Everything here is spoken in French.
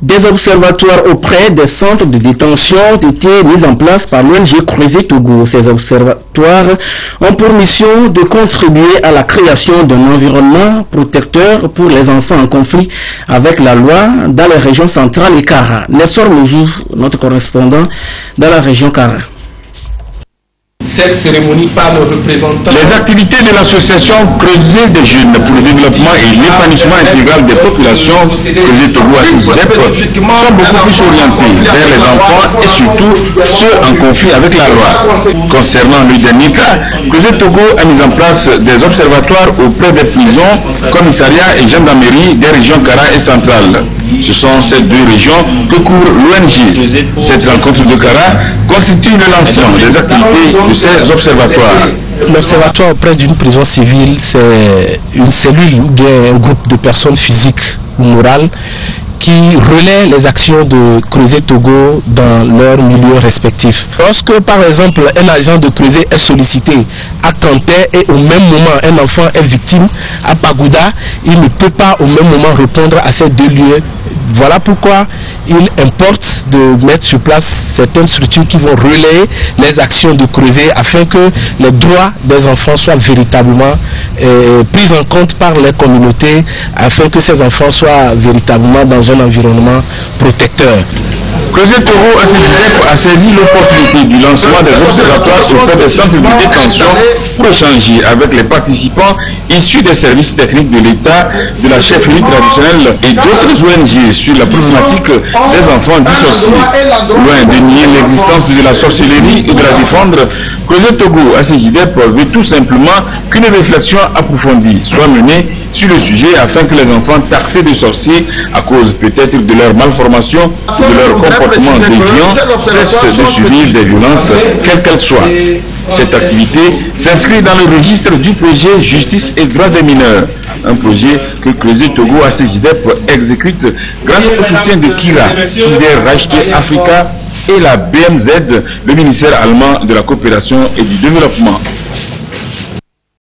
Des observatoires auprès des centres de détention ont été mis en place par l'ONG Creuset Togo. Ces observatoires ont pour mission de contribuer à la création d'un environnement protecteur pour les enfants en conflit avec la loi dans les régions centrales et Kara. Nessor Mouzou, notre correspondant dans la région Kara. Cette cérémonie par le représentant. Les activités de l'association Creuset des jeunes pour le développement et l'épanouissement intégral des populations Creuset Togo ACISDEP sont beaucoup plus orientées vers les enfants et surtout ceux en conflit avec la loi. Concernant le dernier cas, Creuset Togo a mis en place des observatoires auprès des prisons, commissariats et gendarmeries des régions Kara et centrales. Ce sont ces deux régions que couvre l'ONG. Cette rencontre de Kara constitue le lancement des activités de ces observatoires. L'observatoire auprès d'une prison civile, c'est une cellule ou bien un groupe de personnes physiques ou morales qui relaient les actions de Creuset Togo dans leur milieu respectif. Lorsque par exemple un agent de Creuset est sollicité à Kanté et au même moment un enfant est victime à Pagouda, il ne peut pas au même moment répondre à ces deux lieux. Voilà pourquoi il importe de mettre sur place certaines structures qui vont relayer les actions de Creuset afin que les droits des enfants soient véritablement pris en compte par les communautés, afin que ces enfants soient véritablement dans un environnement protecteur. Creuset Togo ACISDEP a saisi l'opportunité du lancement des observatoires auprès des centres de détention pour échanger avec les participants issus des services techniques de l'État, de la chefferie traditionnelle et d'autres ONG sur la problématique des enfants dissociés. Loin de nier l'existence de la sorcellerie et de la défendre, Creuset Togo ACISDEP veut tout simplement qu'une réflexion approfondie soit menée sur le sujet afin que les enfants taxés de sorciers à cause peut-être de leur malformation ou de leur comportement déviant cessent de subir des violences quelles qu'elles soient. Cette activité s'inscrit dans le registre du projet Justice et droits des mineurs, un projet que Creuset Togo ACISDEP exécute grâce au soutien de Kira, Kinder Racheté Africa et la BMZ, le ministère allemand de la coopération et du développement.